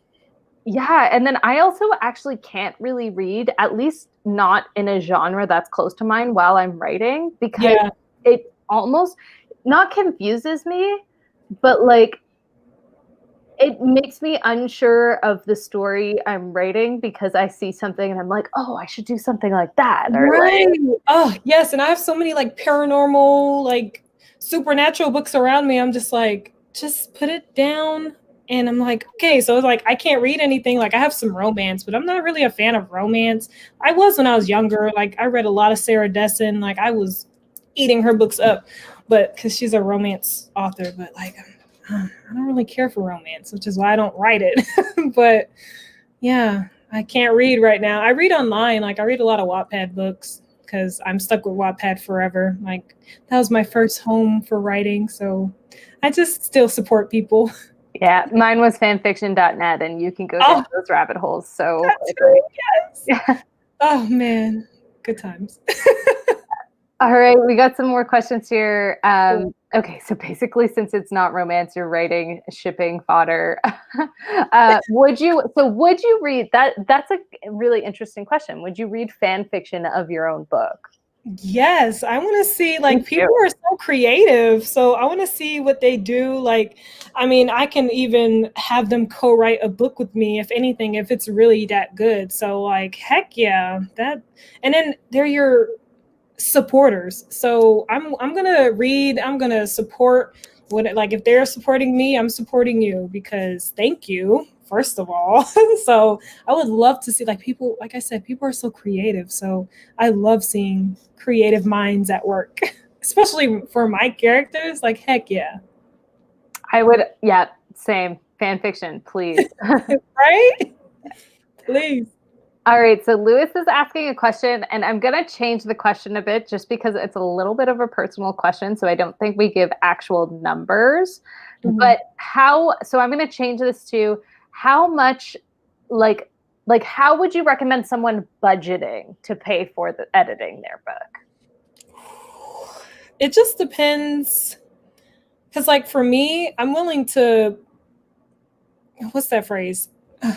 yeah, and then I also actually can't really read, at least not in a genre that's close to mine while I'm writing, because it almost not confuses me, but like it makes me unsure of the story I'm writing, because I see something and I'm like, oh, I should do something like that. Or right. Oh, yes. And I have so many like paranormal, like supernatural books around me. I'm just like, just put it down. And I'm like, okay, so it's like I can't read anything. Like I have some romance, but I'm not really a fan of romance. I was when I was younger. Like I read a lot of Sarah Dessen. Like I was eating her books up, but because she's a romance author. But like I don't really care for romance, which is why I don't write it. But yeah, I can't read right now. I read online. Like I read a lot of Wattpad books because I'm stuck with Wattpad forever. Like that was my first home for writing. So I just still support people. Yeah, mine was fanfiction.net, and you can go down those rabbit holes. So that's right, yes. Yeah. Oh man, good times. All right, we got some more questions here. Okay, so basically, since it's not romance, you're writing shipping fodder. Would you read that? That's a really interesting question. Would you read fan fiction of your own book? Yes, I want to see, like, people are so creative. So I want to see what they do. Like, I mean, I can even have them co-write a book with me, if anything, if it's really that good. So like, heck yeah, that, and then they're your supporters. So I'm gonna read, I'm gonna support what, like if they're supporting me, I'm supporting you, because thank you, first of all. So I would love to see, like, people, like I said, people are so creative. So I love seeing creative minds at work, especially for my characters. Like, heck yeah. I would, yeah, same. Fan fiction, please. Right? Please. All right, so Lewis is asking a question, and I'm going to change the question a bit just because it's a little bit of a personal question, so I don't think we give actual numbers. Mm-hmm. But so I'm going to change this to how much, like how would you recommend someone budgeting to pay for the editing their book? It just depends, because like for me, I'm willing to, what's that phrase?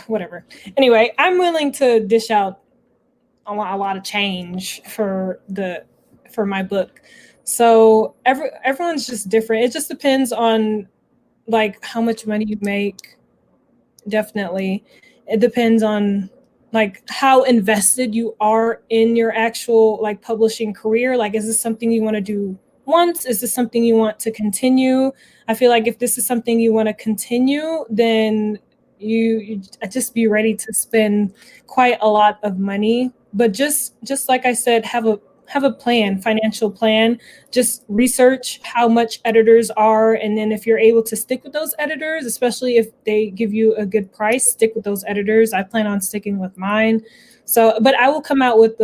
Whatever. Anyway, I'm willing to dish out a lot of change for my book. So everyone's just different. It just depends on like how much money you make. Definitely. It depends on like how invested you are in your actual like publishing career. Like, is this something you want to do once? Is this something you want to continue? I feel like if this is something you want to continue, then you just be ready to spend quite a lot of money. But just like I said, have a plan, financial plan. Just research how much editors are, and then if you're able to stick with those editors, especially if they give you a good price, stick with those editors. I plan on sticking with mine. So, but I will come out with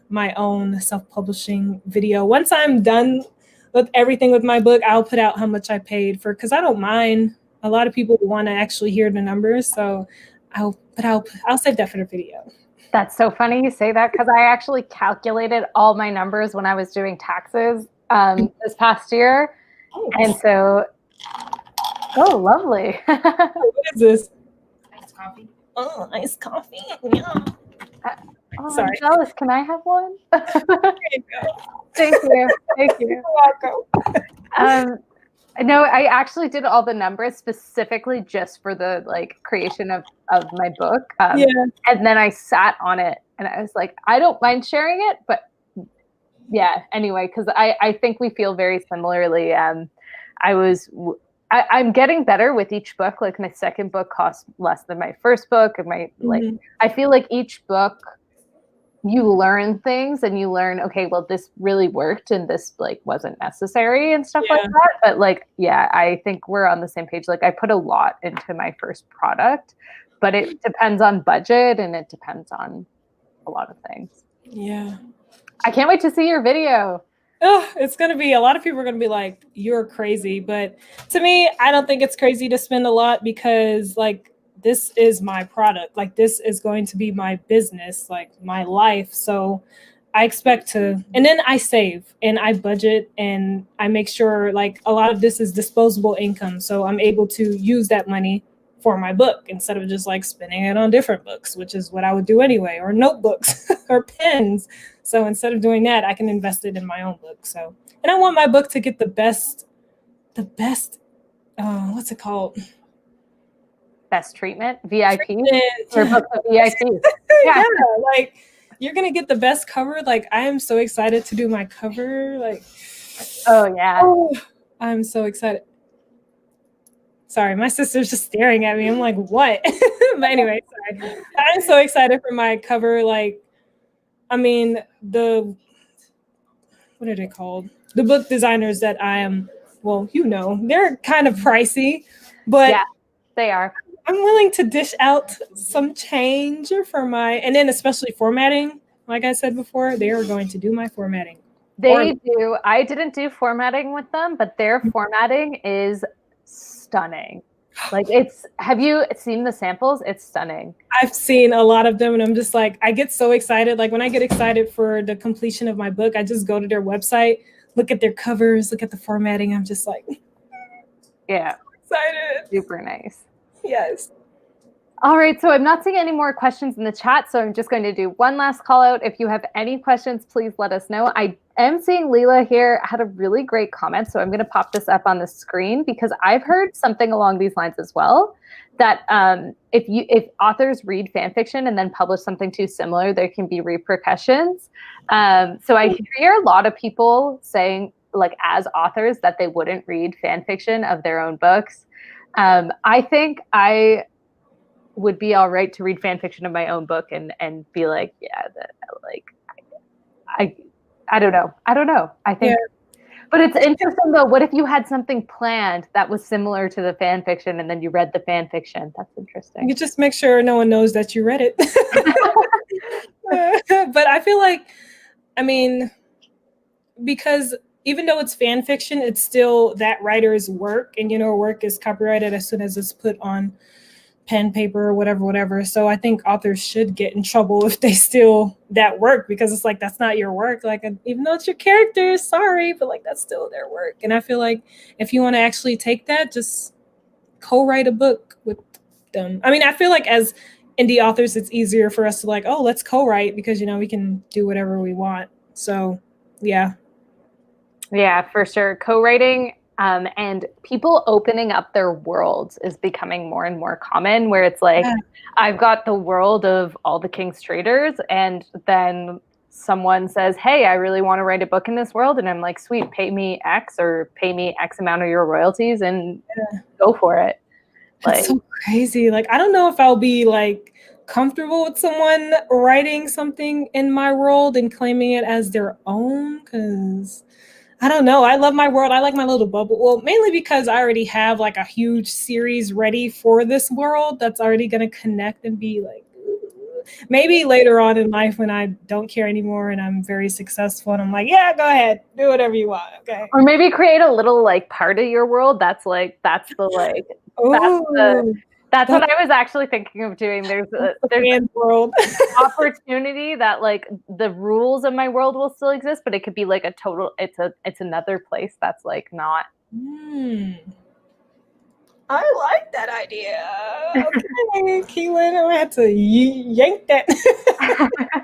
my own self-publishing video once I'm done with everything with my book. I'll put out how much I paid for, because I don't mind. A lot of people want to actually hear the numbers, so I'll save that for the video. That's so funny you say that, because I actually calculated all my numbers when I was doing taxes this past year. Oh. And so, oh, lovely. What is this? Iced coffee. Oh, iced coffee. Yeah. Sorry. I'm jealous. Can I have one? There you go. Thank you. Thank you. You're welcome. No, I actually did all the numbers specifically just for the like creation of my book. Yeah. And then I sat on it and I was like, I don't mind sharing it, but yeah, anyway, because I think we feel very similarly. I'm getting better with each book. Like my second book cost less than my first book, and like I feel like each book you learn things and you learn, okay, well, this really worked and this like wasn't necessary and stuff like that. But like, yeah, I think we're on the same page. Like I put a lot into my first product, but it depends on budget and it depends on a lot of things. Yeah. I can't wait to see your video. Oh, it's going to be, a lot of people are going to be like, you're crazy. But to me, I don't think it's crazy to spend a lot, because like, this is my product. Like this is going to be my business, like my life. So I expect to, and then I save and I budget and I make sure like a lot of this is disposable income. So I'm able to use that money for my book instead of just like spending it on different books, which is what I would do anyway, or notebooks or pens. So instead of doing that, I can invest it in my own book. So, and I want my book to get the best, what's it called? Best treatment, VIP, Treatment. or book of VIP. Yeah, like you're gonna get the best cover. Like I am so excited to do my cover. Like, oh yeah, I'm so excited. Sorry, my sister's just staring at me. I'm like, what? But anyway, sorry. I'm so excited for my cover. Like, I mean, what are they called? The book designers that I am, well, you know, they're kind of pricey, but yeah, they are. I'm willing to dish out some change for and then especially formatting. Like I said before, they are going to do my formatting. They do. I didn't do formatting with them, but their formatting is stunning. Like have you seen the samples? It's stunning. I've seen a lot of them and I'm just like, I get so excited. Like when I get excited for the completion of my book, I just go to their website, look at their covers, look at the formatting. I'm just like, yeah, excited. Super nice. Yes. All right, so I'm not seeing any more questions in the chat, so I'm just going to do one last call out. If you have any questions, please let us know. I am seeing Leela here had a really great comment, so I'm going to pop this up on the screen because I've heard something along these lines as well, that if authors read fan fiction and then publish something too similar, there can be repercussions. So I hear a lot of people saying, like as authors, that they wouldn't read fan fiction of their own books. I think I would be all right to read fan fiction of my own book and be like, yeah, I don't know. I think, yeah. But it's interesting though. What if you had something planned that was similar to the fan fiction and then you read the fan fiction? That's interesting. You just make sure no one knows that you read it. But I feel like, I mean, because even though it's fan fiction, it's still that writer's work, and you know, work is copyrighted as soon as it's put on pen, paper, or whatever. So I think authors should get in trouble if they steal that work, because it's like, that's not your work. Like, even though it's your character, sorry, but like, that's still their work. And I feel like if you want to actually take that, just co-write a book with them. I mean, I feel like as indie authors, it's easier for us to like, oh, let's co-write because, you know, we can do whatever we want. So yeah. Yeah, for sure. Co-writing and people opening up their worlds is becoming more and more common, where it's like, I've got the world of All the King's Traders, and then someone says, hey, I really want to write a book in this world. And I'm like, sweet, pay me X or pay me X amount of your royalties and go for it. That's so crazy. Like, I don't know if I'll be like comfortable with someone writing something in my world and claiming it as their own, because I don't know. I love my world. I like my little bubble. Well, mainly because I already have like a huge series ready for this world that's already going to connect and be like, maybe later on in life when I don't care anymore and I'm very successful and I'm like, yeah, go ahead, do whatever you want. Okay. Or maybe create a little like part of your world that's the that's what I was actually thinking of doing. There's a world opportunity that like the rules of my world will still exist, but it could be like a total, it's another place that's like not. I like that idea. Okay, Keelan, I had to yank that.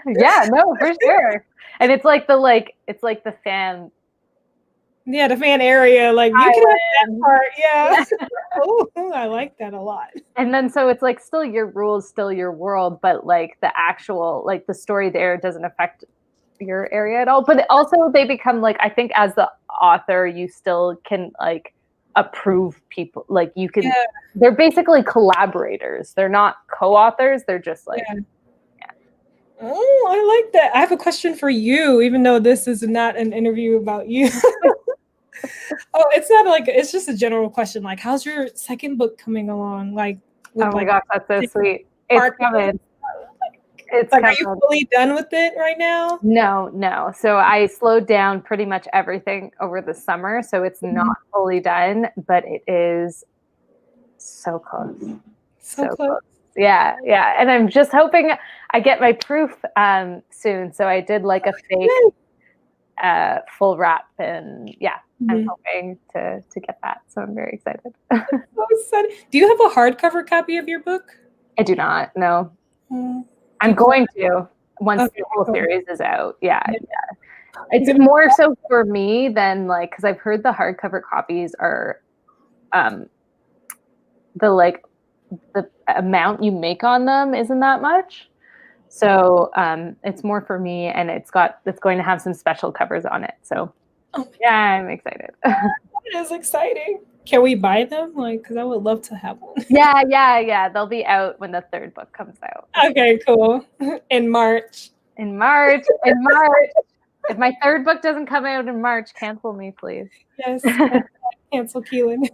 Yeah, no, for sure. And it's like the fan. Yeah, the fan area. Like you can have that part. Yeah. Oh, I like that a lot. And then so it's like still your rules, still your world, but like the actual, like the story there doesn't affect your area at all. But also they become like, I think as the author, you still can like approve people. Like you can, they're basically collaborators. They're not co-authors. They're just like, Oh, I like that. I have a question for you, even though this is not an interview about you. Oh, it's not like, it's just a general question. Like, how's your second book coming along? Like, oh my gosh, that's so sweet. It's coming. It's like, are you fully done with it right now? No. So I slowed down pretty much everything over the summer. So it's not fully done, but it is so close. So close. Yeah, yeah. And I'm just hoping I get my proof soon. So I did like a fake full wrap, and yeah, I'm hoping to get that. So I'm very excited. Do you have a hardcover copy of your book? I do not. No. I'm going to once the whole series is out. Yeah, yeah. It's more so for me than like, because I've heard the hardcover copies are the amount you make on them isn't that much. So it's more for me, and it's going to have some special covers on it. So yeah, I'm excited. It is exciting. Can we buy them? Like, because I would love to have one. Yeah. They'll be out when the third book comes out. Okay, cool. In March. In March. If my third book doesn't come out in March, cancel me, please. Yes, cancel Keelan.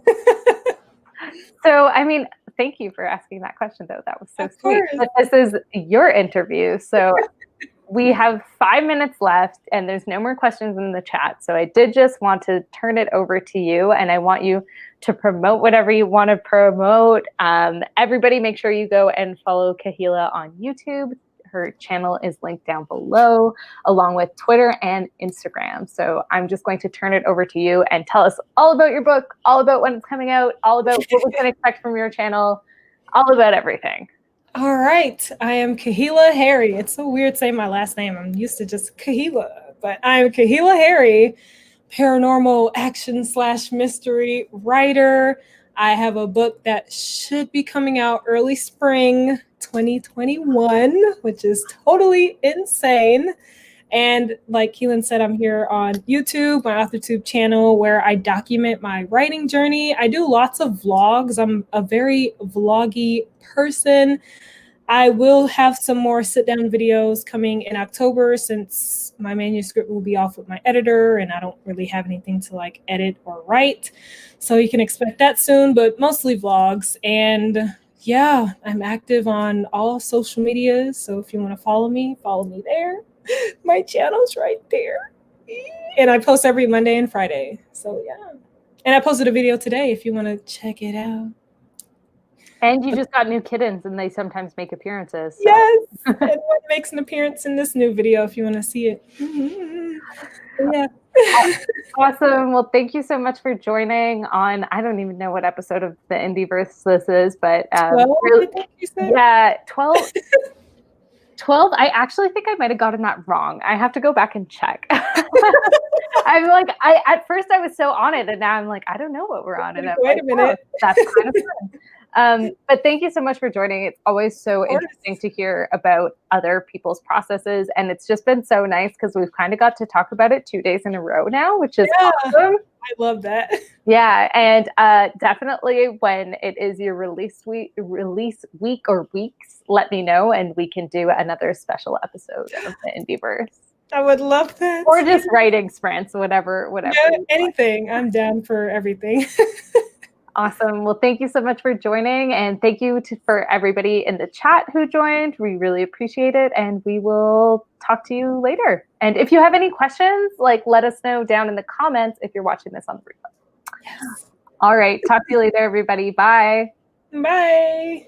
So, I mean, thank you for asking that question, though. That was so sweet. But this is your interview, so we have 5 minutes left, and there's no more questions in the chat. So I did just want to turn it over to you, and I want you to promote whatever you want to promote. Everybody, make sure you go and follow Kahilah on YouTube. Her channel is linked down below, along with Twitter and Instagram. So I'm just going to turn it over to you and tell us all about your book, all about when it's coming out, all about what we can expect from your channel, all about everything. All right. I am Kahilah Harry. It's so weird saying my last name. I'm used to just Kahilah, but I'm Kahilah Harry, paranormal action / mystery writer. I have a book that should be coming out early spring 2021, which is totally insane. And like Keelan said, I'm here on YouTube, my AuthorTube channel, where I document my writing journey. I do lots of vlogs. I'm a very vloggy person. I will have some more sit-down videos coming in October, since my manuscript will be off with my editor and I don't really have anything to like edit or write. So you can expect that soon, but mostly vlogs. And yeah, I'm active on all social medias. So if you want to follow me there. My channel's right there. And I post every Monday and Friday. So yeah. And I posted a video today if you want to check it out. And you just got new kittens, and they sometimes make appearances. So. Yes, and one makes an appearance in this new video if you want to see it. Yeah. Awesome. Well, thank you so much for joining on, I don't even know what episode of the IndieVerse this is, but 12, really, I think you said? Yeah, 12. 12, I actually think I might have gotten that wrong. I have to go back and check. I'm like, at first I was so on it, and now I'm like, I don't know what we're on. And I'm Wait a minute. Oh, that's kind of fun. But thank you so much for joining. It's always so interesting to hear about other people's processes. And it's just been so nice because we've kind of got to talk about it 2 days in a row now, which is awesome. I love that. Yeah, and definitely when it is your release week or weeks, let me know, and we can do another special episode of the IndieVerse. I would love that. Or just writing sprints, whatever. Yeah, anything. I'm down for everything. Awesome. Well, thank you so much for joining, and thank you for everybody in the chat who joined. We really appreciate it, and we will talk to you later. And if you have any questions, let us know down in the comments if you're watching this on the replay. Yes. All right. Talk to you later, everybody. Bye. Bye.